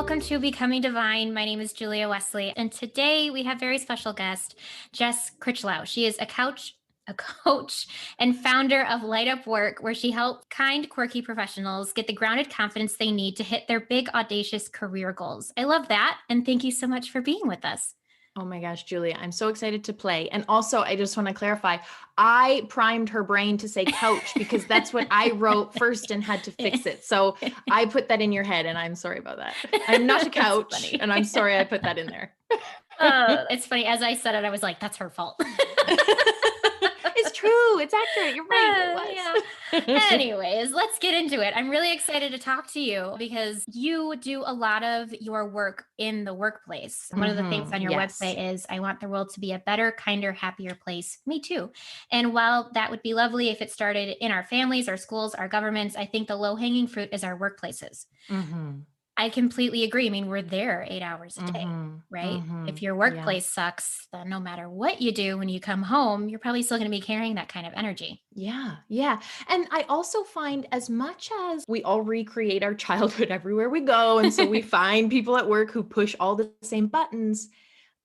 welcome to Becoming Divine. My name is Julia Wesley, and today we have very special guest, Jess Critchlow. She is a coach and founder of Light Up Work, where she helps kind, quirky professionals get the grounded confidence they need to hit their big, audacious career goals. I love that, and thank you so much for being with us. Oh my gosh, Julia, I'm so excited to play. And also, I just want to clarify, I primed her brain to say couch because that's what I wrote first and had to fix it. So I put that in your head and I'm sorry about that. I'm not a couch and I'm sorry I put that in there. It's funny. As I said it, I was like, that's her fault. It's true. It's accurate. You're right. It was. Anyways, let's get into it. I'm really excited to talk to you because you do a lot of your work in the workplace. One of the things on your website is, I want the world to be a better, kinder, happier place. Me too. And while that would be lovely if it started in our families, our schools, our governments, I think the low-hanging fruit is our workplaces. I completely agree. I mean, we're there 8 hours a day, right? If your workplace sucks, then no matter what you do when you come home, you're probably still going to be carrying that kind of energy. Yeah. And I also find, as much as we all recreate our childhood everywhere we go, and so we find people at work who push all the same buttons,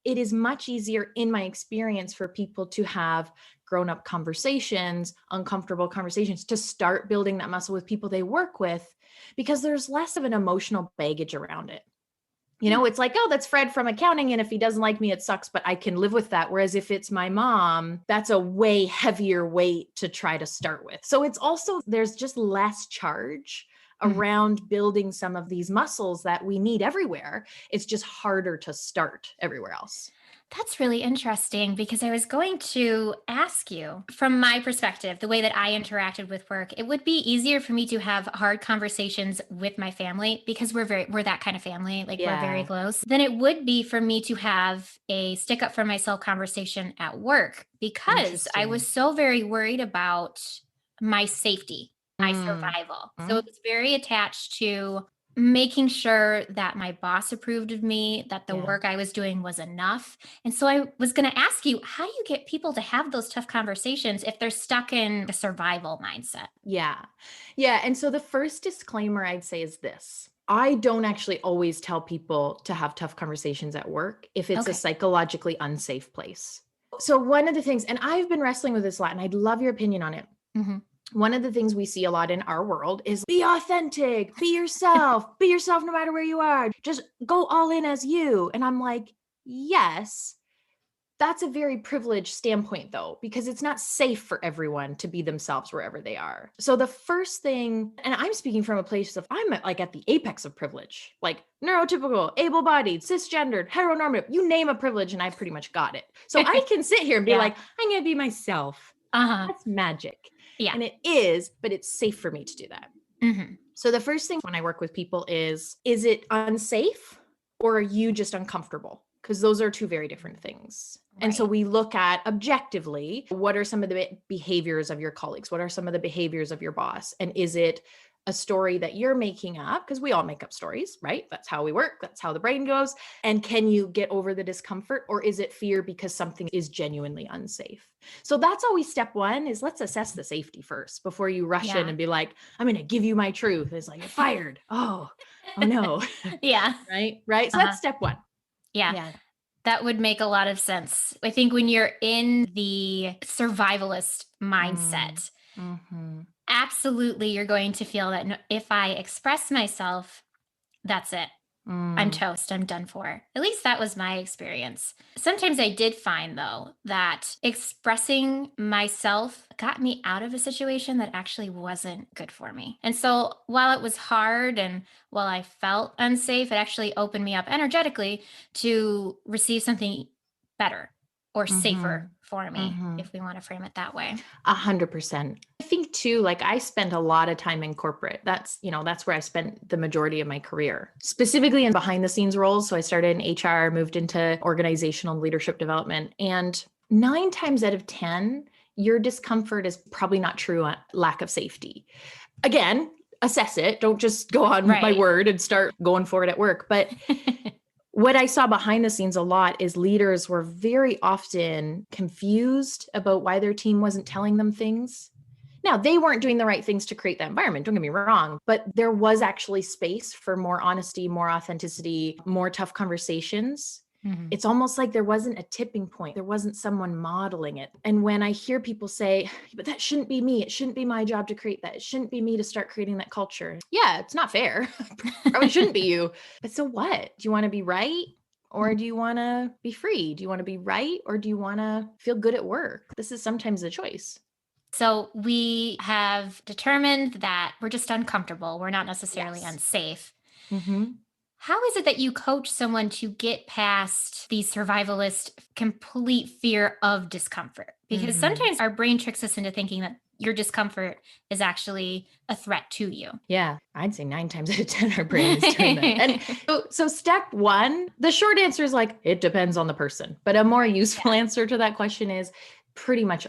it is much easier, in my experience, for people to have grown-up conversations, uncomfortable conversations, to start building that muscle with people they work with, because there's less of an emotional baggage around it. You know, it's like, oh, that's Fred from accounting, and if he doesn't like me, it sucks, but I can live with that. Whereas if it's my mom, that's a way heavier weight to try to start with. So it's also, there's just less charge around building some of these muscles that we need everywhere. It's just harder to start everywhere else. That's really interesting, because I was going to ask you, from my perspective, the way that I interacted with work, it would be easier for me to have hard conversations with my family, because we're that kind of family, like we're very close, than it would be for me to have a stick up for myself conversation at work, because I was so very worried about my safety, my survival. So it was very attached to making sure that my boss approved of me, that the work I was doing was enough. And so I was going to ask you, how do you get people to have those tough conversations if they're stuck in the survival mindset? Yeah. And so the first disclaimer I'd say is this: I don't actually always tell people to have tough conversations at work if it's a psychologically unsafe place. So one of the things, and I've been wrestling with this a lot, and I'd love your opinion on it. One of the things we see a lot in our world is be authentic, be yourself no matter where you are, just go all in as you. And I'm like, yes, that's a very privileged standpoint though, because it's not safe for everyone to be themselves wherever they are. So the first thing, and I'm speaking from a place of, I'm at the apex of privilege, like neurotypical, able-bodied, cisgendered, heteronormative, you name a privilege and I've pretty much got it. So I can sit here and be like, I'm going to be myself. That's magic. Yeah. And it is, but it's safe for me to do that. So the first thing when I work with people is it unsafe or are you just uncomfortable? Because those are two very different things. Right. And so we look at objectively, what are some of the behaviors of your colleagues? What are some of the behaviors of your boss? And is it a story that you're making up? Because we all make up stories, right? That's how we work. That's how the brain goes. And can you get over the discomfort, or is it fear because something is genuinely unsafe? So that's always step one, is let's assess the safety first before you rush in and be like, I'm going to give you my truth. It's like, you're fired. Oh no. Right. So that's step one. Yeah. That would make a lot of sense. I think when you're in the survivalist mindset, absolutely, you're going to feel that if I express myself, that's it. I'm toast. I'm done for. At least that was my experience. Sometimes I did find, though, that expressing myself got me out of a situation that actually wasn't good for me. And so while it was hard and while I felt unsafe, it actually opened me up energetically to receive something better or safer for me, if we want to frame it that way. 100%. I think too, like I spent a lot of time in corporate. That's where I spent the majority of my career, specifically in behind the scenes roles. So I started in HR, moved into organizational leadership development, and 9 times out of 10, your discomfort is probably not true lack of safety. Again, assess it. Don't just go on my word and start going forward at work. But what I saw behind the scenes a lot is leaders were very often confused about why their team wasn't telling them things. Now, they weren't doing the right things to create that environment, don't get me wrong, but there was actually space for more honesty, more authenticity, more tough conversations. Mm-hmm. It's almost like there wasn't a tipping point. There wasn't someone modeling it. And when I hear people say, but that shouldn't be me, it shouldn't be my job to create that, it shouldn't be me to start creating that culture. Yeah, it's not fair. Probably shouldn't be you. But so what? Do you want to be right? Or do you want to be free? Do you want to be right? Or do you want to feel good at work? This is sometimes a choice. So we have determined that we're just uncomfortable. We're not necessarily Yes. unsafe. Mm-hmm. How is it that you coach someone to get past the survivalist complete fear of discomfort? Because sometimes our brain tricks us into thinking that your discomfort is actually a threat to you. Yeah, I'd say 9 times out of 10, our brain is doing that. And so step one, the short answer is like, it depends on the person. But a more useful answer to that question is pretty much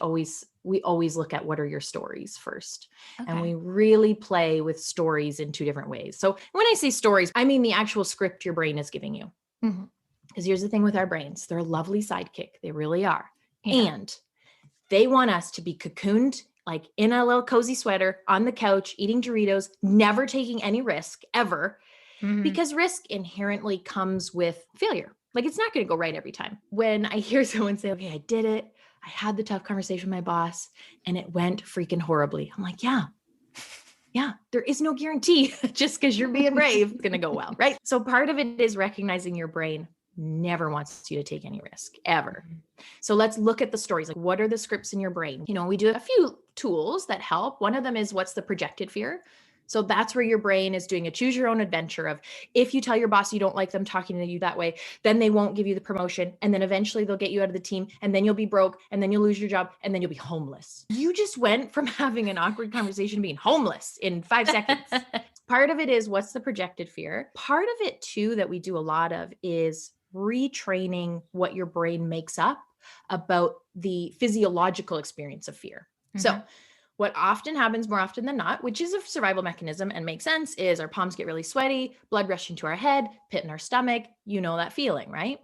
we always look at what are your stories first. Okay. And we really play with stories in 2 different ways. So when I say stories, I mean the actual script your brain is giving you. Because here's the thing with our brains, they're a lovely sidekick. They really are. Yeah. And they want us to be cocooned, like in a little cozy sweater on the couch, eating Doritos, never taking any risk ever, because risk inherently comes with failure. Like it's not going to go right every time. When I hear someone say, okay, I did it. I had the tough conversation with my boss and it went freaking horribly. I'm like, yeah, there is no guarantee just because you're being brave, it's going to go well, right? So part of it is recognizing your brain never wants you to take any risk ever. So let's look at the stories. Like, what are the scripts in your brain? We do a few tools that help. One of them is what's the projected fear? So that's where your brain is doing a choose your own adventure of if you tell your boss you don't like them talking to you that way, then they won't give you the promotion. And then eventually they'll get you out of the team and then you'll be broke and then you'll lose your job and then you'll be homeless. You just went from having an awkward conversation to being homeless in 5 seconds. Part of it is what's the projected fear. Part of it too that we do a lot of is retraining what your brain makes up about the physiological experience of fear. So what often happens more often than not, which is a survival mechanism and makes sense, is our palms get really sweaty, blood rushing to our head, pit in our stomach. You know that feeling, right?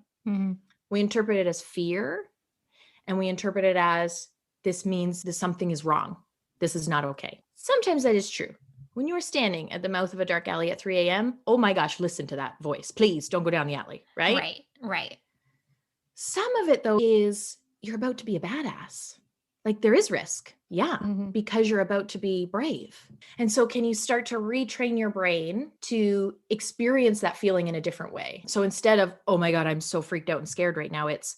We interpret it as fear and we interpret it as this means that something is wrong. This is not okay. Sometimes that is true. When you are standing at the mouth of a dark alley at 3 a.m., oh my gosh, listen to that voice. Please don't go down the alley, right? Right. Some of it, though, is you're about to be a badass. Like there is risk. Yeah, because you're about to be brave. And so can you start to retrain your brain to experience that feeling in a different way? So instead of, oh my God, I'm so freaked out and scared right now, it's,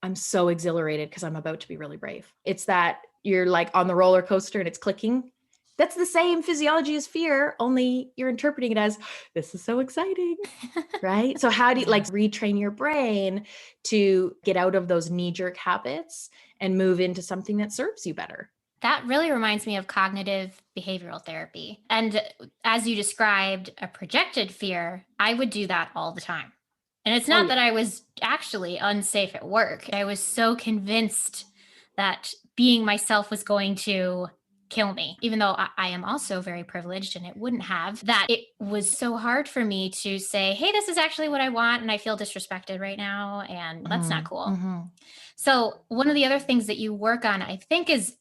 I'm so exhilarated because I'm about to be really brave. It's that you're like on the roller coaster and it's clicking. That's the same physiology as fear, only you're interpreting it as, this is so exciting, right? So how do you like retrain your brain to get out of those knee-jerk habits and move into something that serves you better? That really reminds me of cognitive behavioral therapy. And as you described a projected fear, I would do that all the time. And it's not that I was actually unsafe at work. I was so convinced that being myself was going to kill me, even though I am also very privileged and it wouldn't have, that it was so hard for me to say, hey, this is actually what I want. And I feel disrespected right now. And that's not cool. So one of the other things that you work on, I think, is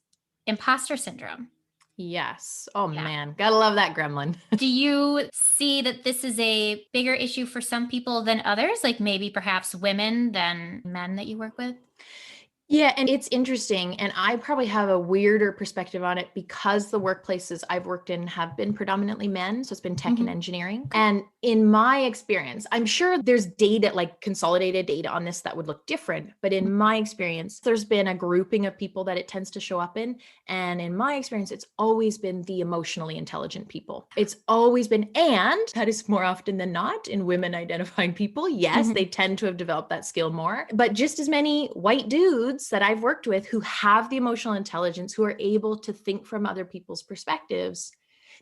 imposter syndrome. Yes. Oh man, gotta love that gremlin. Do you see that this is a bigger issue for some people than others? Like maybe perhaps women than men that you work with? Yeah, and it's interesting. And I probably have a weirder perspective on it because the workplaces I've worked in have been predominantly men. So it's been tech and engineering. And in my experience, I'm sure there's data, like consolidated data on this that would look different. But in my experience, there's been a grouping of people that it tends to show up in. And in my experience, it's always been the emotionally intelligent people. It's always been, and that is more often than not in women identifying people. Yes, they tend to have developed that skill more. But just as many white dudes that I've worked with who have the emotional intelligence, who are able to think from other people's perspectives.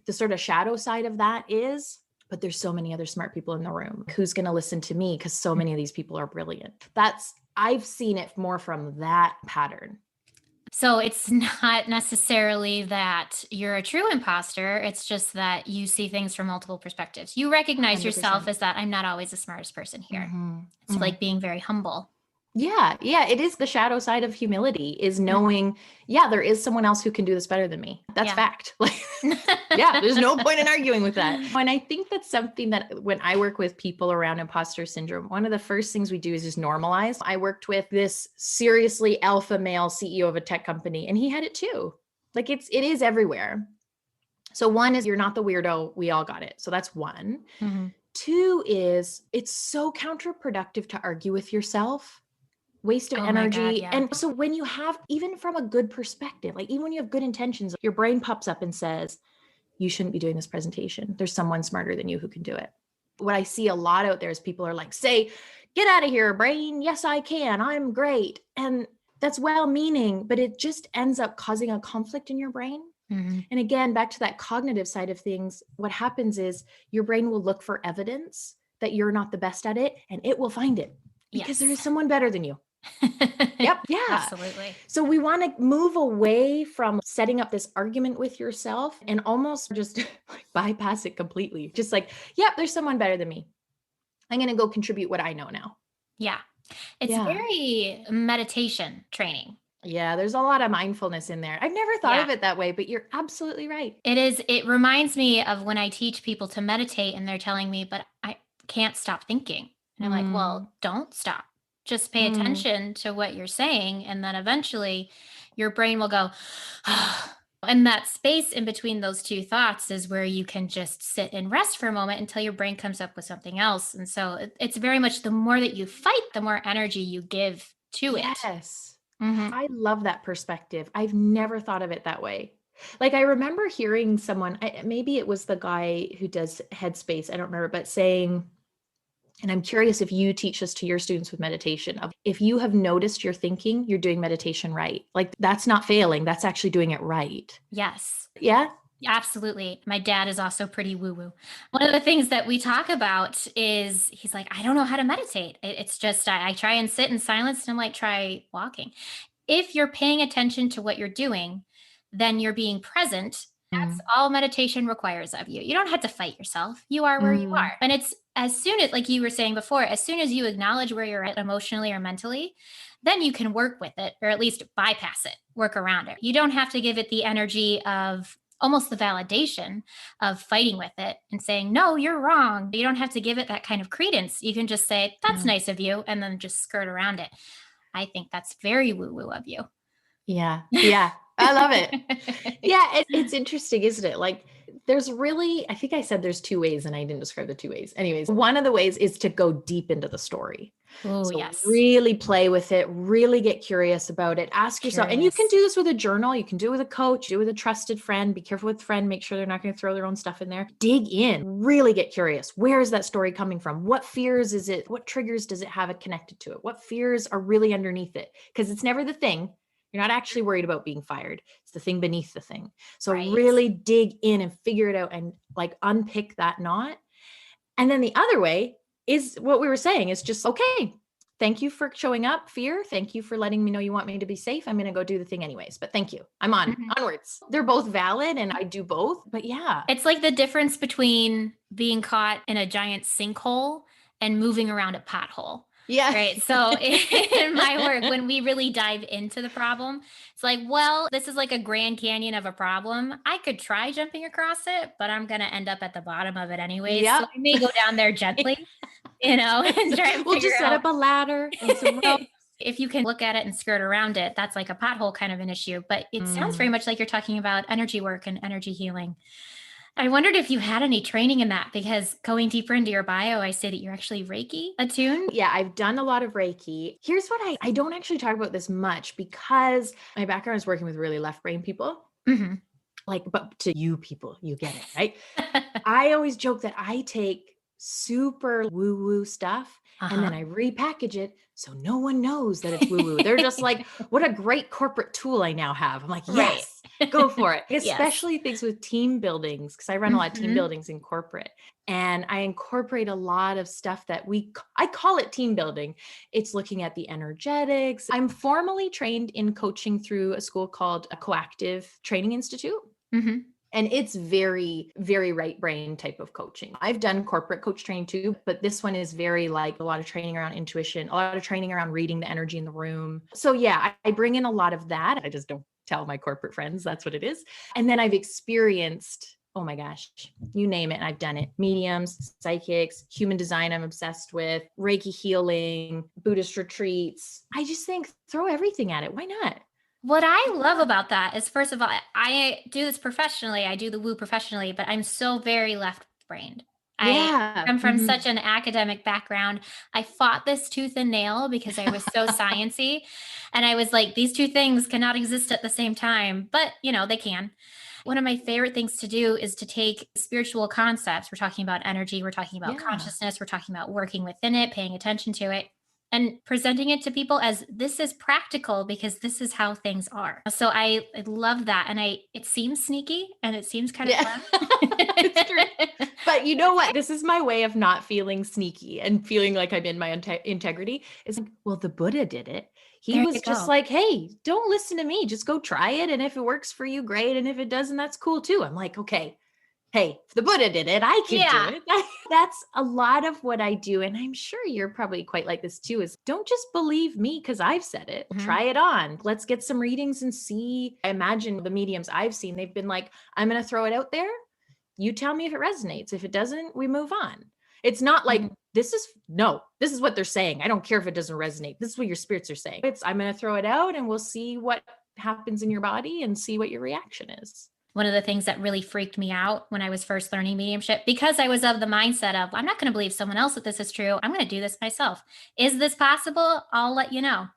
The sort of shadow side of that is, but there's so many other smart people in the room. Who's going to listen to me? Because so many of these people are brilliant. I've seen it more from that pattern. So it's not necessarily that you're a true imposter. It's just that you see things from multiple perspectives. You recognize 100%. yourself as that I'm not always the smartest person here. It's like being very humble. Yeah. Yeah. It is the shadow side of humility, is knowing, yeah, there is someone else who can do this better than me. That's fact. Like, yeah, there's no point in arguing with that. And I think that's something that when I work with people around imposter syndrome, one of the first things we do is just normalize. I worked with this seriously alpha male CEO of a tech company, and he had it too. Like it is everywhere. So one is, you're not the weirdo. We all got it. So that's one. Mm-hmm. Two is, it's so counterproductive to argue with yourself. Waste of energy. God, yeah. And so when you have, even from a good perspective, like even when you have good intentions, your brain pops up and says, you shouldn't be doing this presentation. There's someone smarter than you who can do it. What I see a lot out there is people are like, say, get out of here, brain. Yes, I can. I'm great. And that's well-meaning, but it just ends up causing a conflict in your brain. Mm-hmm. And again, back to that cognitive side of things, what happens is your brain will look for evidence that you're not the best at it, and it will find it because there is someone better than you. Yep. Yeah. Absolutely. So we want to move away from setting up this argument with yourself and almost just bypass it completely. Just like, yep, there's someone better than me. I'm going to go contribute what I know now. Yeah. It's very meditation training. Yeah, there's a lot of mindfulness in there. I've never thought of it that way, but you're absolutely right. It is. It reminds me of when I teach people to meditate and they're telling me, but I can't stop thinking. And I'm like, well, don't stop. Just pay attention to what you're saying. And then eventually your brain will go, and that space in between those two thoughts is where you can just sit and rest for a moment until your brain comes up with something else. And so it's very much, the more that you fight, the more energy you give to it. Yes. Mm-hmm. I love that perspective. I've never thought of it that way. Like I remember hearing someone, maybe it was the guy who does Headspace, I don't remember, but saying, and I'm curious if you teach this to your students with meditation, of if you have noticed your thinking, you're doing meditation right. Like that's not failing. That's actually doing it right. Yes. Yeah. Absolutely. My dad is also pretty woo-woo. One of the things that we talk about is, he's like, I don't know how to meditate. It's just, I try and sit in silence, and I'm like, try walking. If you're paying attention to what you're doing, then you're being present. That's all meditation requires of you. You don't have to fight yourself. You are where you are. And it's, as soon as, like you were saying before, as soon as you acknowledge where you're at emotionally or mentally, then you can work with it, or at least bypass it, work around it. You don't have to give it the energy of almost the validation of fighting with it and saying, no, you're wrong. You don't have to give it that kind of credence. You can just say, that's nice of you, and then just skirt around it. I think that's very woo-woo of you. Yeah. Yeah. I love it. Yeah. It's interesting, isn't it? Like there's really, I think I said there's two ways and I didn't describe the two ways. Anyways, one of the ways is to go deep into the story. Oh, so yes. Really play with it, really get curious about it. Ask yourself, and you can do this with a journal. You can do it with a coach, do it with a trusted friend. Be careful with friend. Make sure they're not going to throw their own stuff in there. Dig in, really get curious. Where is that story coming from? What fears is it? What triggers does it have it connected to it? What fears are really underneath it? Because it's never the thing. You're not actually worried about being fired. It's the thing beneath the thing. So really dig in and figure it out and like unpick that knot. And then the other way is what we were saying, is just, okay, thank you for showing up, fear. Thank you for letting me know you want me to be safe. I'm going to go do the thing anyways, but thank you. I'm onwards. They're both valid and I do both, but yeah. It's like the difference between being caught in a giant sinkhole and moving around a pothole. Yeah. Right. So in my work, when we really dive into the problem, it's like, well, this is like a Grand Canyon of a problem. I could try jumping across it, but I'm going to end up at the bottom of it anyway. Yep. So I may go down there gently, and try and we'll just set up a ladder and some ropes. If you can look at it and skirt around it, that's like a pothole kind of an issue. But it sounds very much like you're talking about energy work and energy healing. I wondered if you had any training in that, because going deeper into your bio, I say that you're actually Reiki attuned. Yeah, I've done a lot of Reiki. Here's what I don't actually talk about this much, because my background is working with really left brain people. Mm-hmm. Like, but to you people, you get it, right? I always joke that I take super woo-woo stuff and then I repackage it so no one knows that it's woo-woo. They're just like, what a great corporate tool I now have. I'm like, yes, go for it. Especially things with team buildings, because I run a lot of team buildings in corporate. And I incorporate a lot of stuff that I call it team building. It's looking at the energetics. I'm formally trained in coaching through a school called a Coactive Training Institute. Mm-hmm. And it's very, very right brain type of coaching. I've done corporate coach training too, but this one is very like a lot of training around intuition, a lot of training around reading the energy in the room. So yeah, I bring in a lot of that. I just don't tell my corporate friends that's what it is. And then I've experienced, oh my gosh, you name it, I've done it. Mediums, psychics, human design I'm obsessed with, Reiki healing, Buddhist retreats. I just think throw everything at it. Why not? What I love about that is, first of all, I do this professionally. I do the woo professionally, but I'm so very left brained. I Yeah. come from such an academic background. I fought this tooth and nail because I was so sciencey. And I was like, these two things cannot exist at the same time, but they can. One of my favorite things to do is to take spiritual concepts. We're talking about energy, we're talking about consciousness, we're talking about working within it, paying attention to it, and presenting it to people as this is practical because this is how things are. So I love that. And it seems sneaky and it seems kind of fun. It's true. But you know what? This is my way of not feeling sneaky and feeling like I'm in my integrity. It's like, well, the Buddha did it. He was just like, hey, don't listen to me. Just go try it. And if it works for you, great. And if it doesn't, that's cool too. I'm like, okay, hey, if the Buddha did it, I can do it. That's a lot of what I do. And I'm sure you're probably quite like this too, is don't just believe me because I've said it. Try it on. Let's get some readings and see. I imagine the mediums I've seen, they've been like, I'm going to throw it out there. You tell me if it resonates. If it doesn't, we move on. It's not like, this is what they're saying. I don't care if it doesn't resonate. This is what your spirits are saying. I'm going to throw it out and we'll see what happens in your body and see what your reaction is. One of the things that really freaked me out when I was first learning mediumship, because I was of the mindset of, I'm not going to believe someone else that this is true. I'm going to do this myself. Is this possible? I'll let you know.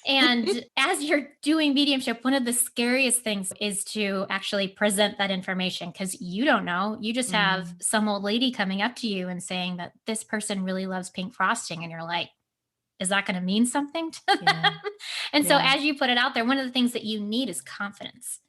And as you're doing mediumship, one of the scariest things is to actually present that information because you don't know. You just have some old lady coming up to you and saying that this person really loves pink frosting. And you're like, is that going to mean something to them? And so as you put it out there, one of the things that you need is confidence.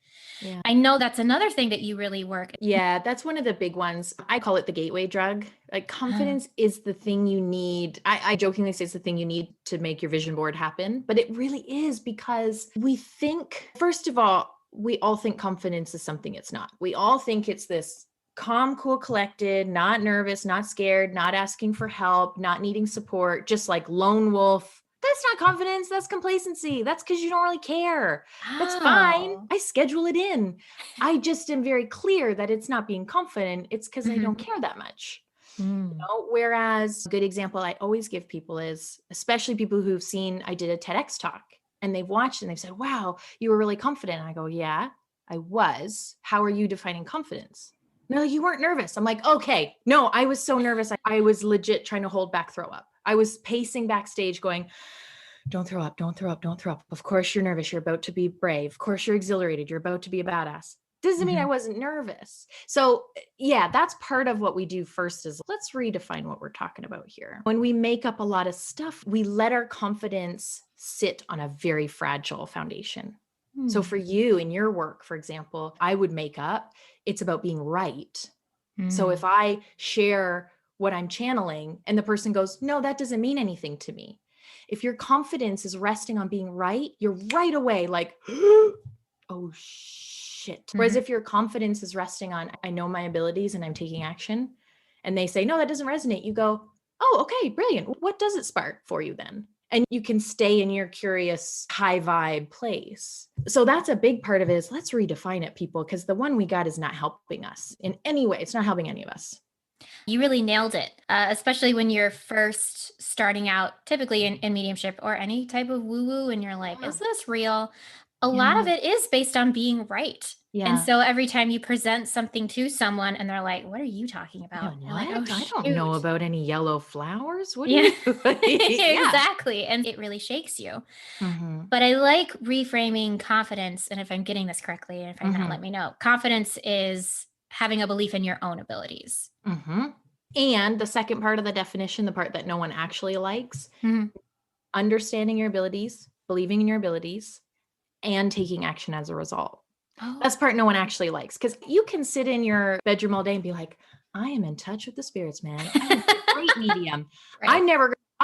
Yeah. I know that's another thing that you really work. Yeah, that's one of the big ones. I call it the gateway drug. Like confidence is the thing you need. I jokingly say it's the thing you need to make your vision board happen, but it really is because we think, first of all, we all think confidence is something it's not. We all think it's this calm, cool, collected, not nervous, not scared, not asking for help, not needing support, just like lone wolf. That's not confidence. That's complacency. That's because you don't really care. That's fine. I schedule it in. I just am very clear that it's not being confident. It's because I don't care that much. Whereas a good example I always give people is, especially people who've seen, I did a TEDx talk and they've watched and they've said, wow, you were really confident. And I go, yeah, I was. How are you defining confidence? No, you weren't nervous. I'm like, okay, no, I was so nervous. I was legit trying to hold back throw up. I was pacing backstage going, don't throw up, don't throw up, don't throw up. Of course you're nervous. You're about to be brave. Of course you're exhilarated. You're about to be a badass. Doesn't mean I wasn't nervous. So yeah, that's part of what we do first is let's redefine what we're talking about here. When we make up a lot of stuff, we let our confidence sit on a very fragile foundation. So for you in your work, for example, I would make up, it's about being right. So if I share what I'm channeling and the person goes, no, that doesn't mean anything to me. If your confidence is resting on being right, you're right away like, oh shit. Whereas if your confidence is resting on, I know my abilities and I'm taking action, and they say, no, that doesn't resonate. You go, oh, okay, brilliant. What does it spark for you then? And you can stay in your curious high vibe place. So that's a big part of it is let's redefine it, people, because the one we got is not helping us in any way. It's not helping any of us. You really nailed it, especially when you're first starting out, typically in mediumship or any type of woo-woo, and you're like, is this real? A lot of it is based on being right. Yeah. And so every time you present something to someone and they're like, what are you talking about? What? Like, I don't know about any yellow flowers. What are you Exactly. And it really shakes you. But I like reframing confidence. And if I'm getting this correctly, and if I'm not, let me know. Confidence is having a belief in your own abilities. And the second part of the definition, the part that no one actually likes, understanding your abilities, believing in your abilities, and taking action as a result. That's part no one actually likes, because you can sit in your bedroom all day and be like, I am in touch with the spirits, man. I'm a great medium. I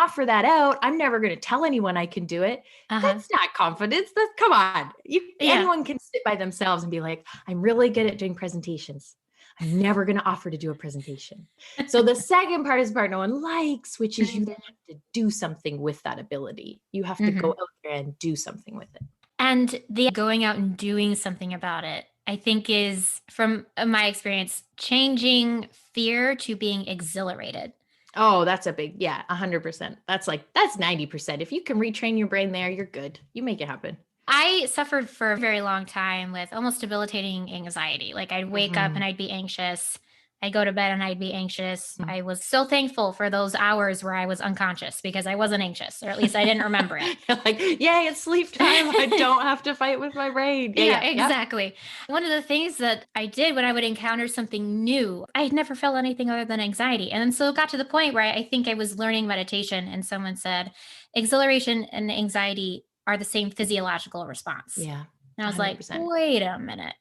offer that out. I'm never going to tell anyone I can do it. Uh-huh. That's not confidence. Come on. Yeah. Anyone can sit by themselves and be like, I'm really good at doing presentations. I'm never going to offer to do a presentation. So the second part is part no one likes, which is you then have to do something with that ability. You have to go out there and do something with it. And the going out and doing something about it, I think is, from my experience, changing fear to being exhilarated. Oh, that's a big, 100%. That's 90%. If you can retrain your brain there, you're good. You make it happen. I suffered for a very long time with almost debilitating anxiety. Like I'd wake up and I'd be anxious. I'd go to bed and I'd be anxious. I was so thankful for those hours where I was unconscious because I wasn't anxious, or at least I didn't remember it. You're like, yay, it's sleep time. I don't have to fight with my brain. Yeah, exactly. One of the things that I did when I would encounter something new, I had never felt anything other than anxiety. And so it got to the point where I think I was learning meditation and someone said, exhilaration and anxiety are the same physiological response. Yeah. And I was 100%. like, wait a minute.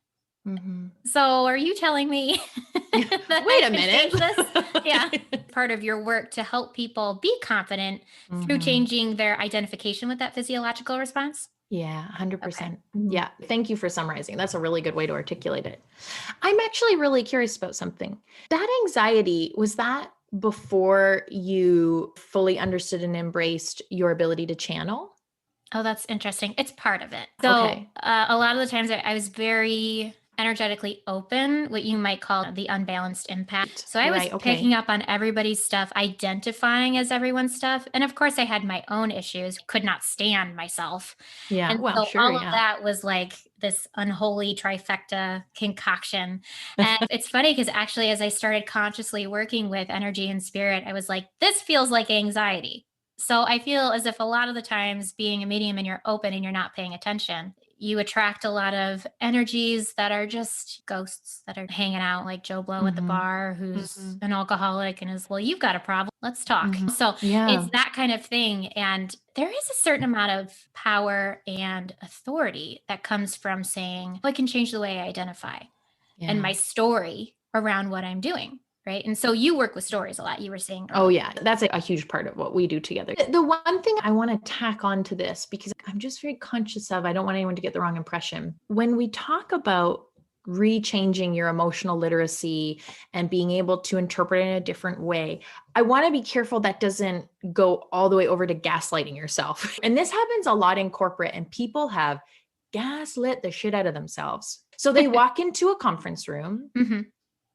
So are you telling me that wait I a can minute? change this? Yeah. Part of your work to help people be confident through changing their identification with that physiological response? Yeah, 100%. Okay. Yeah. Thank you for summarizing. That's a really good way to articulate it. I'm actually really curious about something. That anxiety, was that before you fully understood and embraced your ability to channel? Oh, that's interesting. It's part of it. So Okay. a lot of the times I was very energetically open, what you might call the unbalanced impact. So I was Right. Okay. picking up on everybody's stuff, identifying as everyone's stuff. And of course, I had my own issues, could not stand myself. Yeah. And Well, so sure. all of Yeah. that was like this unholy trifecta concoction. And it's funny because actually, as I started consciously working with energy and spirit, I was like, this feels like anxiety. So I feel as if a lot of the times being a medium and you're open and you're not paying attention, you attract a lot of energies that are just ghosts that are hanging out, like Joe Blow at the bar, who's an alcoholic and is, well, you've got a problem. Let's talk. So Yeah. it's that kind of thing. And there is a certain amount of power and authority that comes from saying, well, I can change the way I identify and my story around what I'm doing. Right. And so you work with stories a lot, you were saying earlier. Oh, yeah. That's a huge part of what we do together. The one thing I want to tack on to this, because I'm just very conscious of, I don't want anyone to get the wrong impression. When we talk about rechanging your emotional literacy and being able to interpret it in a different way, I want to be careful that doesn't go all the way over to gaslighting yourself. And this happens a lot in corporate, and people have gaslit the shit out of themselves. So they walk into a conference room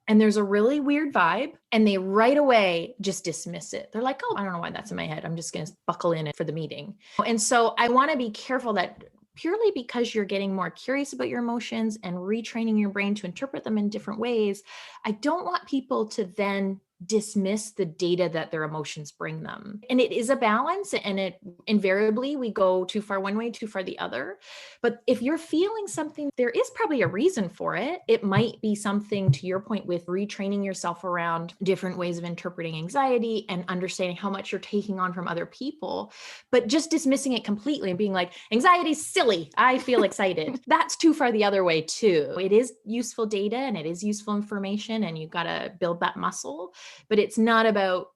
and there's a really weird vibe, and they right away just dismiss it. They're like, oh, I don't know why that's in my head. I'm just going to buckle in for the meeting. And so I want to be careful that purely because you're getting more curious about your emotions and retraining your brain to interpret them in different ways, I don't want people to then dismiss the data that their emotions bring them. And it is a balance, and it invariably we go too far one way, too far the other. But if you're feeling something, there is probably a reason for it. It might be something, to your point, with retraining yourself around different ways of interpreting anxiety and understanding how much you're taking on from other people. But just dismissing it completely and being like, anxiety's silly, I feel excited. That's too far the other way too. It is useful data and it is useful information, and you've got to build that muscle, but it's not about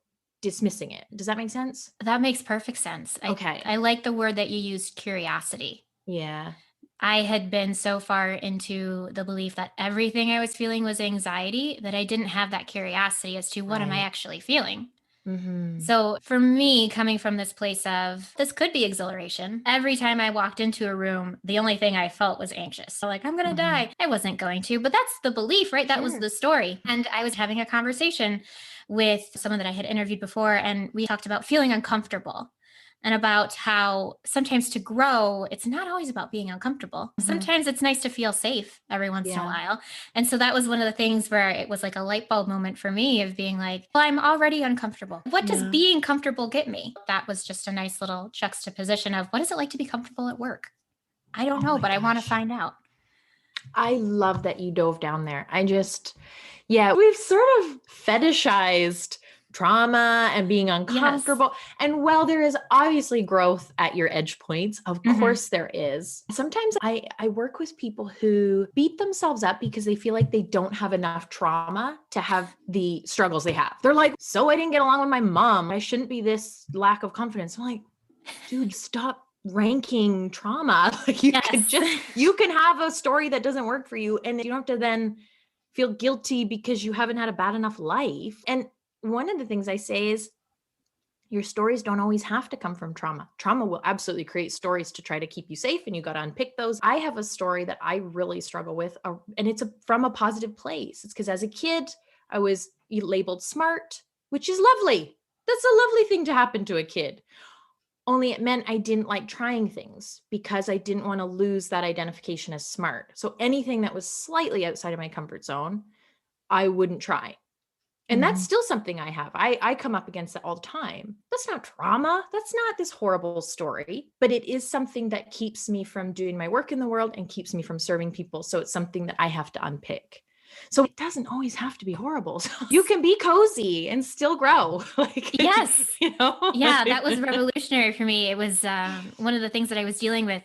dismissing it. Does that make sense? That makes perfect sense. Okay. I like the word that you used, curiosity. Yeah. I had been so far into the belief that everything I was feeling was anxiety that I didn't have that curiosity as to what am I actually feeling. So for me, coming from this place of this could be exhilaration, every time I walked into a room, the only thing I felt was anxious. So like, I'm going to die. I wasn't going to, but that's the belief, right? That was the story. And I was having a conversation with someone that I had interviewed before, and we talked about feeling uncomfortable and about how sometimes to grow, it's not always about being uncomfortable. Sometimes it's nice to feel safe every once in a while. And so that was one of the things where it was like a light bulb moment for me of being like, well, I'm already uncomfortable. What does being comfortable get me? That was just a nice little juxtaposition of what is it like to be comfortable at work? I don't know, but I want to find out. I love that you dove down there. We've sort of fetishized trauma and being Yes. uncomfortable. And while there is obviously growth at your edge points, of Mhm. course there is. Sometimes I work with people who beat themselves up because they feel like they don't have enough trauma to have the struggles they have. They're like, so I didn't get along with my mom. I shouldn't be this lack of confidence. I'm like, dude, stop ranking trauma. Like Yes. you can have a story that doesn't work for you, and you don't have to then feel guilty because you haven't had a bad enough life. And one of the things I say is your stories don't always have to come from trauma. Trauma will absolutely create stories to try to keep you safe, and you got to unpick those. I have a story that I really struggle with, and it's from a positive place. It's because as a kid, I was labeled smart, which is lovely. That's a lovely thing to happen to a kid. Only it meant I didn't like trying things because I didn't want to lose that identification as smart. So anything that was slightly outside of my comfort zone, I wouldn't try. And that's Mhm. still something I have. I come up against that all the time. That's not trauma. That's not this horrible story, but it is something that keeps me from doing my work in the world and keeps me from serving people. So it's something that I have to unpick. So it doesn't always have to be horrible. You can be cozy and still grow. Like, Yes. you know? Yeah, that was revolutionary for me. It was one of the things that I was dealing with.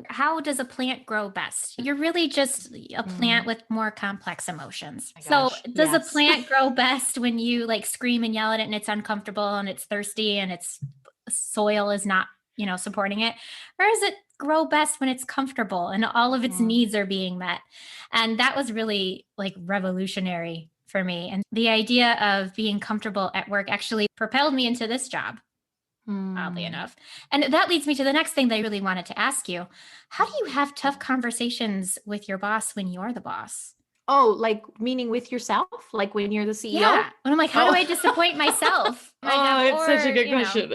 How does a plant grow best? You're really just a plant Mm, with more complex emotions. my So, gosh. does a Yes. plant grow best when you like scream and yell at it and it's uncomfortable and it's thirsty and its soil is not, supporting it? Or does it grow best when it's comfortable and all of its Mm, needs are being met? And that was really like revolutionary for me. And the idea of being comfortable at work actually propelled me into this job, oddly mm. enough. And that leads me to the next thing that I really wanted to ask you. How do you have tough conversations with your boss when you're the boss? Oh, like meaning with yourself? Like when you're the CEO? Yeah. And I'm like, how do I disappoint Oh. myself in my job? Oh, it's such a Or, good question.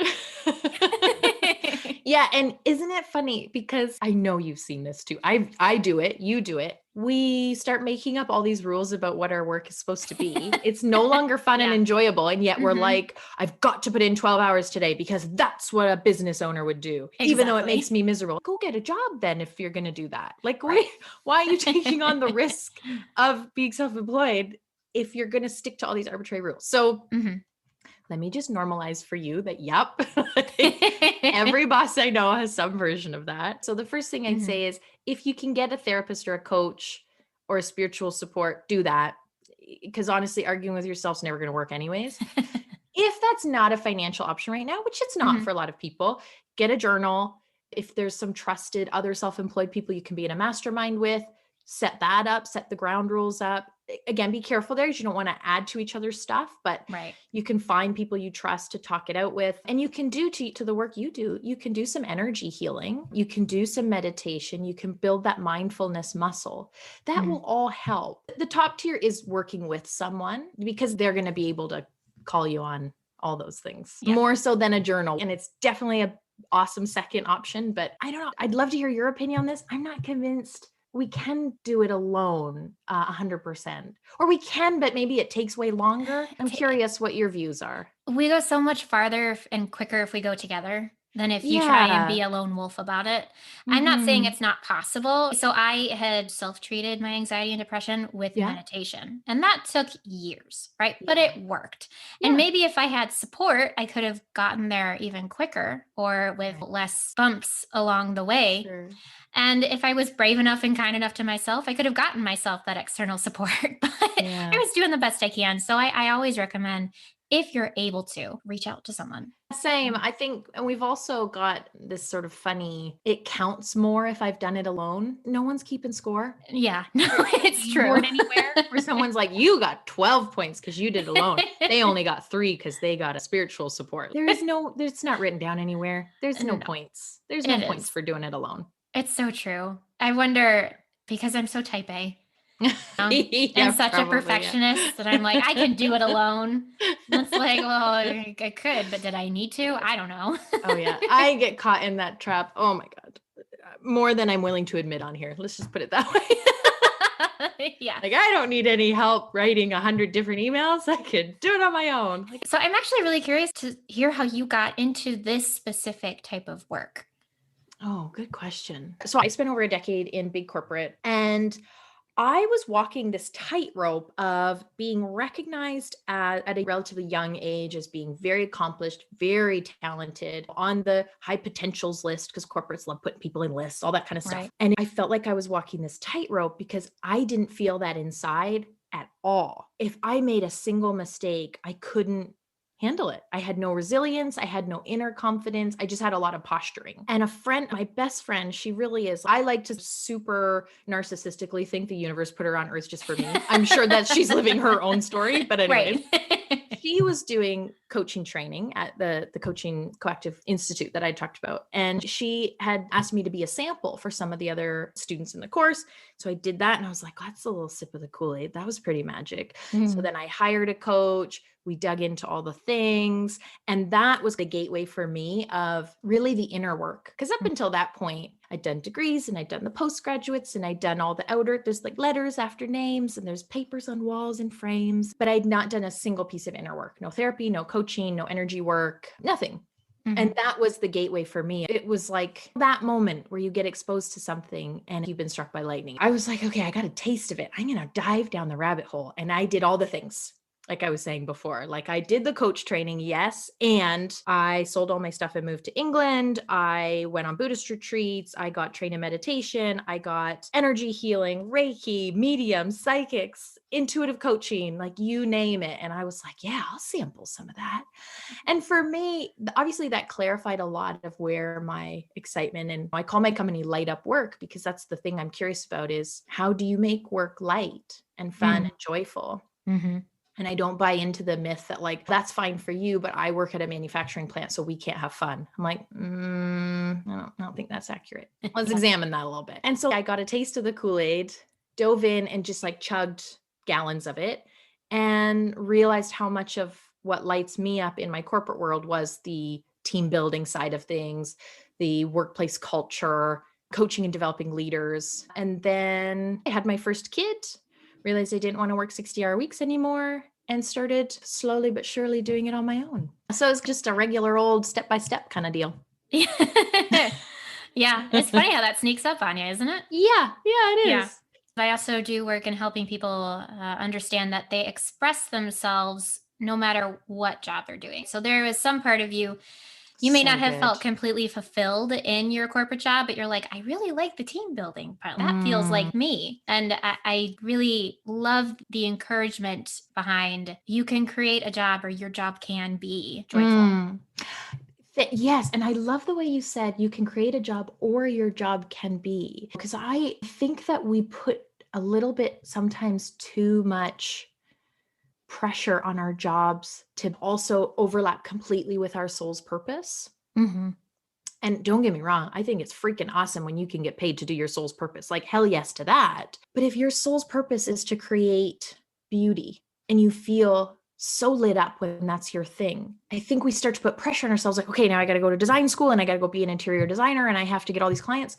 Yeah, and isn't it funny because I know you've seen this too. I do it, you do it. We start making up all these rules about what our work is supposed to be. It's no longer fun and Yeah. enjoyable, and yet we're Hmm. like, I've got to put in 12 hours today because that's what a business owner would do, even though it makes Exactly. me miserable. Go get a job then if you're going to do that. Like, Right. why are you taking on the risk of being self-employed if you're going to stick to all these arbitrary rules? So Hmm. let me just normalize for you that, yep, like, every boss I know has some version of that. So the first thing I'd Hmm. say is if you can get a therapist or a coach or a spiritual support, do that. Because honestly, arguing with yourself is never going to work anyways. If that's not a financial option right now, which it's not Hmm. for a lot of people, get a journal. If there's some trusted other self employed people you can be in a mastermind with, set that up, set the ground rules up. Again, be careful there because you don't want to add to each other's stuff, but Right. you can find people you trust to talk it out with. And you can do to the work you do, you can do some energy healing, you can do some meditation, you can build that mindfulness muscle. That will Hmm. all help. The top tier is working with someone because they're going to be able to call you on all those things Yeah. more so than a journal. And it's definitely a awesome second option, but I don't know. I'd love to hear your opinion on this. I'm not convinced we can do it alone 100%, or we can, but maybe it takes way longer. I'm curious what your views are. We go so much farther and quicker if we go together than if you try and be Yeah. a lone wolf about it. I'm not saying Hmm. it's not possible. So I had self-treated my anxiety and depression with Yeah. meditation, and that took years, right? But Yeah. it worked. And Yeah. maybe if I had support, I could have gotten there even quicker or with Right. less bumps along the way. Sure. And if I was brave enough and kind enough to myself, I could have gotten myself that external support. But I Yeah. was doing the best I can. So I always recommend, if you're able to, reach out to someone. Same. I think, and we've also got this sort of funny, it counts more if I've done it alone. No one's keeping score. Yeah, no, There's a it's true. leaderboard anywhere where someone's like, you got 12 points because you did it alone. They only got 3 because they got a spiritual support. There is no, it's not written down anywhere. There's no No, points. There's no it points is. for doing it alone. It's so true. I wonder, because I'm so type A, and Yeah, such a probably. Yeah. perfectionist that I'm like, I can do it alone. And it's like, well, I could, but did I need to? I don't know. Oh, yeah. I get caught in that trap. Oh, my God. More than I'm willing to admit on here. Let's just put it that way. Yeah. Like, I don't need any help writing 100 different emails. I could do it on my own. Like, So I'm actually really curious to hear how you got into this specific type of work. oh, good question. So I spent over a decade in big corporate, and I was walking this tightrope of being recognized at a relatively young age as being very accomplished, very talented, on the high potentials list, because corporates love putting people in lists, all that kind of stuff. Right. And I felt like I was walking this tightrope because I didn't feel that inside at all. If I made a single mistake, I couldn't handle it. I had no resilience. I had no inner confidence. I just had a lot of posturing. And a friend, my best friend, she really is. I like to super narcissistically think the universe put her on earth just for me. I'm sure that she's living her own story, but anyway. Right. She was doing coaching training at the Coaching Collective Institute that I talked about. And she had asked me to be a sample for some of the other students in the course. So I did that. And I was like, that's a little sip of the Kool-Aid. That was pretty magic. So then I hired a coach. We dug into all the things. And that was the gateway for me of really the inner work. Because up until that point, I'd done degrees and I'd done the postgraduates and I'd done all the outer, there's like letters after names and there's papers on walls and frames, but I'd not done a single piece of inner work. No therapy, no coaching, no energy work, nothing. And that was the gateway for me. It was like that moment where you get exposed to something and you've been struck by lightning. I was like, okay, I got a taste of it. I'm going to dive down the rabbit hole. And I did all the things. Like I was saying before, like I did the coach training, yes. And I sold all my stuff and moved to England. I went on Buddhist retreats. I got trained in meditation. I got energy healing, Reiki, mediums, psychics, intuitive coaching, like you name it. And I was like, yeah, I'll sample some of that. And for me, obviously that clarified a lot of where my excitement, and I call my company Light Up Work, because that's the thing I'm curious about is how do you make work light and fun and joyful? And I don't buy into the myth that like, that's fine for you, but I work at a manufacturing plant, so we can't have fun. I'm like, I don't think that's accurate. Let's examine that a little bit. And so I got a taste of the Kool-Aid, dove in and just like chugged gallons of it and realized how much of what lights me up in my corporate world was the team building side of things, the workplace culture, coaching and developing leaders. And then I had my first kid, realized I didn't want to work 60-hour weeks anymore, and started slowly but surely doing it on my own. So it's just a regular old step-by-step kind of deal. Yeah. It's funny how that sneaks up on you, isn't it? Yeah, it is. Yeah. I also do work in helping people understand that they express themselves no matter what job they're doing. So there is some part of you, you may So not have good. felt completely fulfilled in your corporate job, but you're like, I really like the team building part. That feels like me. And I really love the encouragement behind you can create a job, or your job can be joyful. Yes. And I love the way you said you can create a job or your job can be, because I think that we put a little bit sometimes too much pressure on our jobs to also overlap completely with our soul's purpose. And don't get me wrong, I think it's freaking awesome when you can get paid to do your soul's purpose. Like, hell yes to that. But if your soul's purpose is to create beauty and you feel so lit up when that's your thing, I think we start to put pressure on ourselves like, okay, now I got to go to design school and I got to go be an interior designer and I have to get all these clients.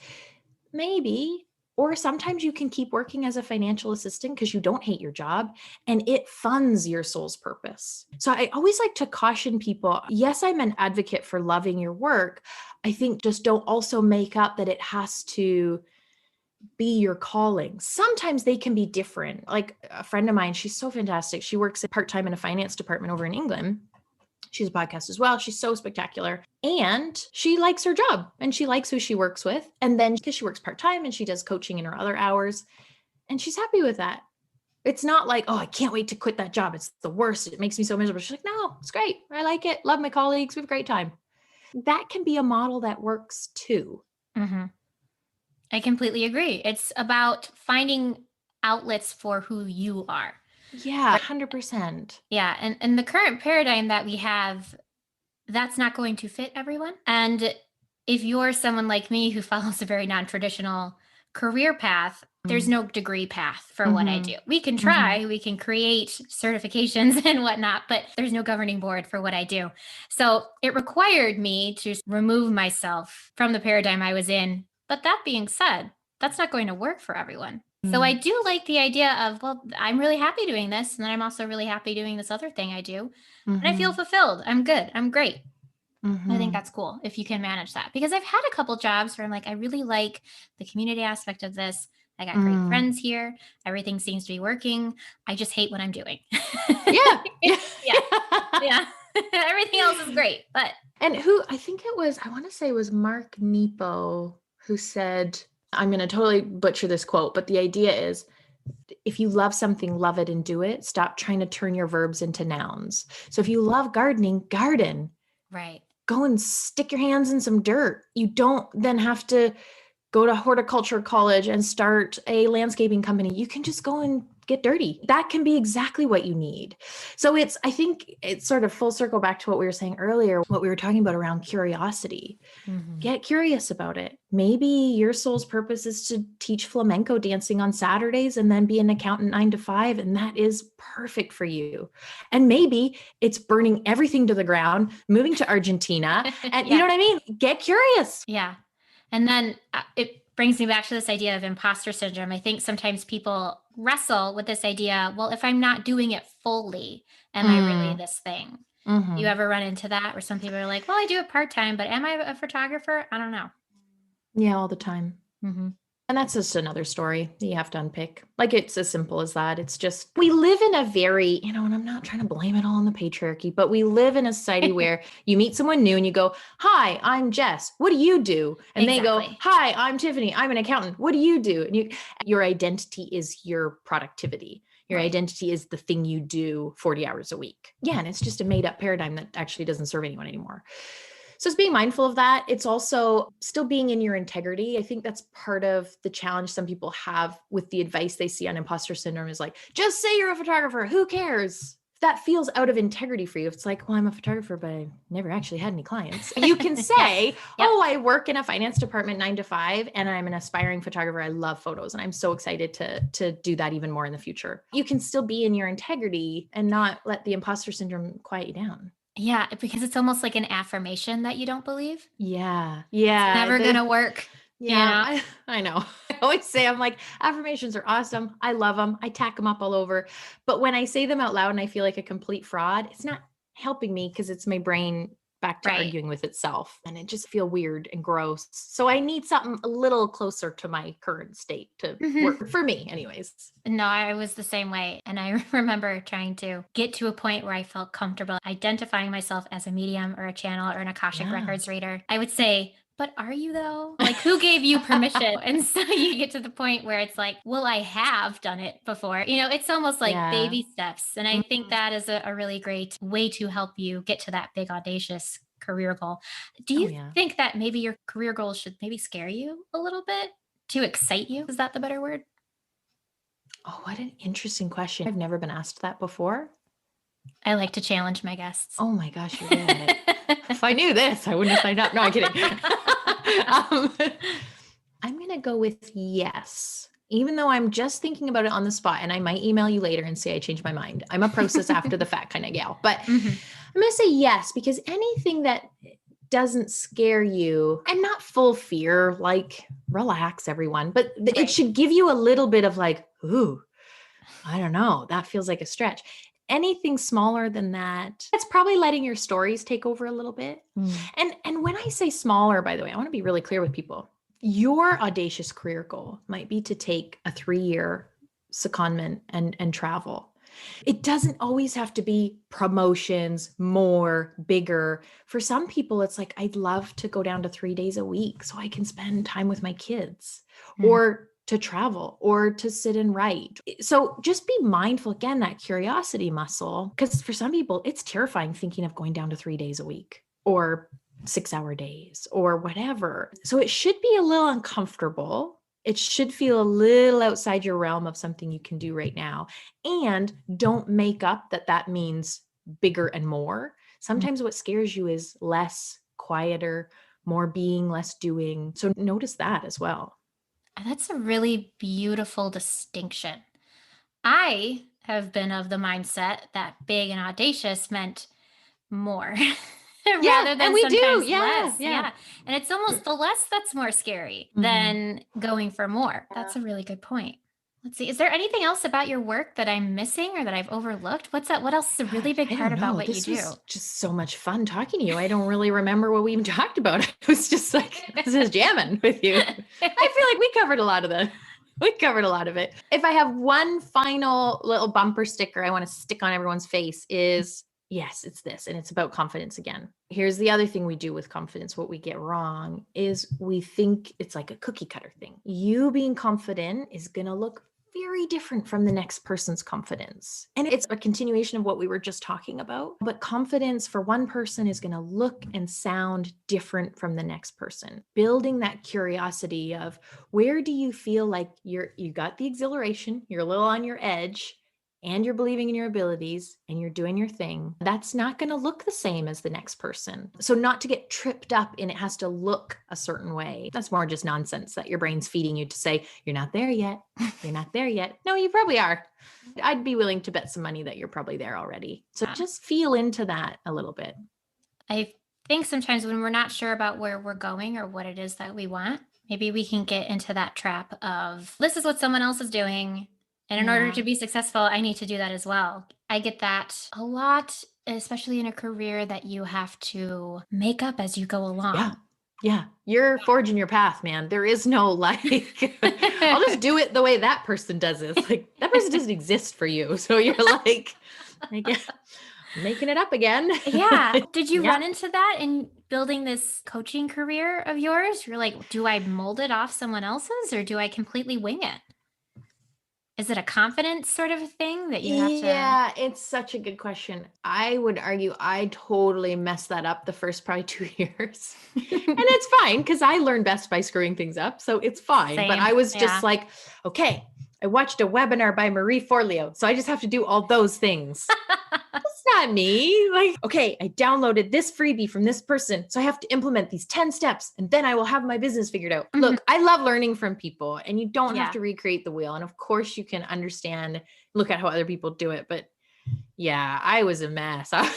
Maybe. Or sometimes you can keep working as a financial assistant because you don't hate your job and it funds your soul's purpose. So I always like to caution people. Yes, I'm an advocate for loving your work. I think just don't also make up that it has to be your calling. Sometimes they can be different. Like a friend of mine, she's so fantastic. She works part-time in a finance department over in England. She's a podcast as well. She's so spectacular. And she likes her job and she likes who she works with. And then because she works part-time and she does coaching in her other hours, and she's happy with that. It's not like, oh, I can't wait to quit that job. It's the worst. It makes me so miserable. She's like, no, it's great. I like it. Love my colleagues. We have a great time. That can be a model that works too. I completely agree. It's about finding outlets for who you are. Yeah, 100%. Yeah. And the current paradigm that we have, that's not going to fit everyone. And if you're someone like me who follows a very non-traditional career path, there's no degree path for what I do. We can try, we can create certifications and whatnot, but there's no governing board for what I do. So it required me to remove myself from the paradigm I was in. But that being said, that's not going to work for everyone. So I do like the idea of, well, I'm really happy doing this. And then I'm also really happy doing this other thing I do. And I feel fulfilled. I'm good. I'm great. I think that's cool if you can manage that, because I've had a couple jobs where I'm like, I really like the community aspect of this. I got great friends here. Everything seems to be working. I just hate what I'm doing. Yeah. Yeah. Yeah. Yeah. Everything else is great, but. And who, I think it was, I want to say it was Mark Nepo who said, I'm going to totally butcher this quote, but the idea is, if you love something, love it and do it. Stop trying to turn your verbs into nouns. So if you love gardening, garden. Right. Go and stick your hands in some dirt. You don't then have to go to horticulture college and start a landscaping company. You can just go and get dirty. That can be exactly what you need. So I think it's sort of full circle back to what we were saying earlier, what we were talking about around curiosity. Mm-hmm. Get curious about it. Maybe your soul's purpose is to teach flamenco dancing on Saturdays and then be an accountant 9 to 5. And that is perfect for you. And maybe it's burning everything to the ground, moving to Argentina. And you know what I mean? Get curious. Yeah. And then it brings me back to this idea of imposter syndrome. I think sometimes people wrestle with this idea, well, if I'm not doing it fully, am I really this thing? Mm-hmm. You ever run into that where some people are like, well, I do it part-time, but am I a photographer? I don't know. Yeah, all the time. Mm-hmm. And that's just another story that you have to unpick. Like, it's as simple as that. It's just, we live in a very, and I'm not trying to blame it all on the patriarchy, but we live in a society where you meet someone new and you go, hi, I'm Jess. What do you do? And they go, hi, I'm Tiffany. I'm an accountant. What do you do? And your identity is your productivity. Your identity is the thing you do 40 hours a week. Yeah. And it's just a made up paradigm that actually doesn't serve anyone anymore. So it's being mindful of that. It's also still being in your integrity. I think that's part of the challenge some people have with the advice they see on imposter syndrome is like, just say you're a photographer. Who cares? If that feels out of integrity for you, it's like, well, I'm a photographer, but I never actually had any clients. You can say, oh, I work in a finance department 9 to 5, and I'm an aspiring photographer. I love photos, and I'm so excited to do that even more in the future. You can still be in your integrity and not let the imposter syndrome quiet you down. Yeah, because it's almost like an affirmation that you don't believe. Yeah. Yeah. It's never going to work. Yeah. You know? I know. I always say, I'm like, affirmations are awesome. I love them. I tack them up all over. But when I say them out loud and I feel like a complete fraud, it's not helping me because it's my brain back to arguing with itself. And it just feels weird and gross. So I need something a little closer to my current state to work for me anyways. No, I was the same way. And I remember trying to get to a point where I felt comfortable identifying myself as a medium or a channel or an Akashic Records reader. I would say, but are you though? Like, who gave you permission? And so you get to the point where it's like, well, I have done it before. It's almost like baby steps. And I think that is a really great way to help you get to that big, audacious career goal. Do you think that maybe your career goals should maybe scare you a little bit to excite you? Is that the better word? Oh, what an interesting question. I've never been asked that before. I like to challenge my guests. Oh my gosh, you're good at it. If I knew this, I wouldn't have signed up. No, I'm kidding. I'm going to go with yes, even though I'm just thinking about it on the spot, and I might email you later and say I changed my mind. I'm a process after the fact kind of gal, but I'm going to say yes, because anything that doesn't scare you, and not full fear, like relax everyone, but it should give you a little bit of like, ooh, I don't know. That feels like a stretch. Anything smaller than that, that's probably letting your stories take over a little bit. And when I say smaller, by the way, I want to be really clear with people. Your audacious career goal might be to take a 3-year secondment and travel. It doesn't always have to be promotions, more, bigger. For some people, it's like, I'd love to go down to 3 days a week so I can spend time with my kids, or to travel, or to sit and write. So just be mindful, again, that curiosity muscle, because for some people, it's terrifying thinking of going down to 3 days a week or 6-hour days or whatever. So it should be a little uncomfortable. It should feel a little outside your realm of something you can do right now. And don't make up that means bigger and more. Sometimes what scares you is less, quieter, more being, less doing. So notice that as well. That's a really beautiful distinction. I have been of the mindset that big and audacious meant more. Rather than and we do. Less. Yeah. And it's almost the less that's more scary than going for more. That's a really good point. Let's see. Is there anything else about your work that I'm missing or that I've overlooked? What's that? What else is a really big part about what you do? This was just so much fun talking to you. I don't really remember what we even talked about. It was just like, this is jamming with you. I feel like we covered a lot of the We covered a lot of it. If I have one final little bumper sticker I want to stick on everyone's face is, yes, it's this. And it's about confidence again. Here's the other thing we do with confidence. What we get wrong is we think it's like a cookie cutter thing. You being confident is going to look very different from the next person's confidence. And it's a continuation of what we were just talking about. But confidence for one person is going to look and sound different from the next person. Building that curiosity of where do you feel like you got the exhilaration, you're a little on your edge, and you're believing in your abilities and you're doing your thing, that's not going to look the same as the next person. So not to get tripped up in it has to look a certain way. That's more just nonsense that your brain's feeding you to say, you're not there yet. You're not there yet. No, you probably are. I'd be willing to bet some money that you're probably there already. So just feel into that a little bit. I think sometimes when we're not sure about where we're going or what it is that we want, maybe we can get into that trap of this is what someone else is doing. And in order to be successful, I need to do that as well. I get that a lot, especially in a career that you have to make up as you go along. Yeah. You're forging your path, man. There is no like, I'll just do it the way that person does it. It's like that person doesn't exist for you. So you're like, I guess, making it up again. Yeah. Did you run into that in building this coaching career of yours? You're like, do I mold it off someone else's or do I completely wing it? Is it a confidence sort of a thing that you have to? Yeah, it's such a good question. I would argue I totally messed that up the first probably 2 years. And it's fine because I learn best by screwing things up. So it's fine. Same. But I was just like, okay, I watched a webinar by Marie Forleo. So I just have to do all those things. That's not me. Like, okay, I downloaded this freebie from this person. So I have to implement these 10 steps and then I will have my business figured out. Mm-hmm. Look, I love learning from people and you don't have to recreate the wheel. And of course you can understand, look at how other people do it. But yeah, I was a mess. I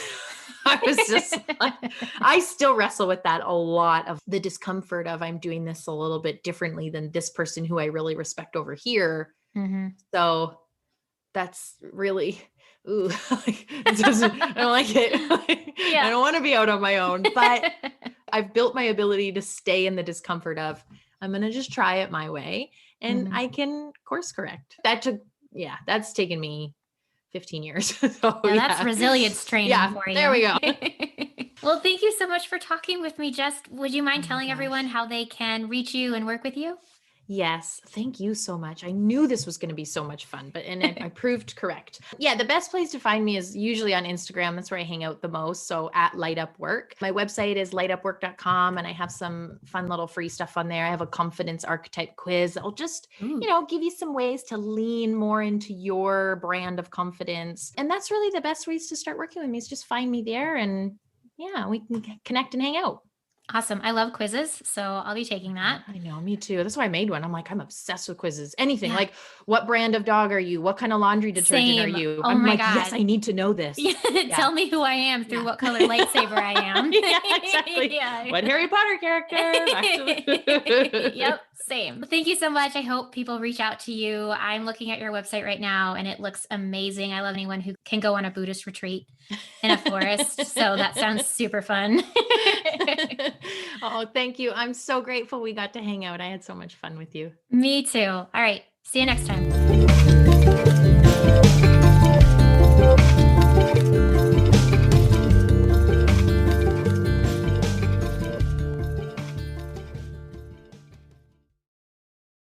was just like, I still wrestle with that a lot of the discomfort of I'm doing this a little bit differently than this person who I really respect over here. Mm-hmm. So that's really, I don't like it. I don't want to be out on my own, but I've built my ability to stay in the discomfort of, I'm going to just try it my way and I can course correct. That's taken me 15 years. So that's resilience training for you. There we go. Well, thank you so much for talking with me, Jess. Would you mind telling everyone how they can reach you and work with you? Yes. Thank you so much. I knew this was going to be so much fun, and I proved correct. Yeah. The best place to find me is usually on Instagram. That's where I hang out the most. So at Light Up Work. My website is lightupwork.com and I have some fun little free stuff on there. I have a confidence archetype quiz. I'll just, give you some ways to lean more into your brand of confidence. And that's really the best ways to start working with me is just find me there and we can connect and hang out. Awesome. I love quizzes, so I'll be taking that. I know, me too. That's why I made one. I'm like, I'm obsessed with quizzes. Anything like, what brand of dog are you? What kind of laundry detergent are you? I'm like, God. Yes, I need to know this. Tell me who I am through what color lightsaber I am. Exactly. What Harry Potter character? Yep, same. Thank you so much. I hope people reach out to you. I'm looking at your website right now and it looks amazing. I love anyone who can go on a Buddhist retreat in a forest. So that sounds super fun. Oh, thank you. I'm so grateful we got to hang out. I had so much fun with you. Me too. All right. See you next time.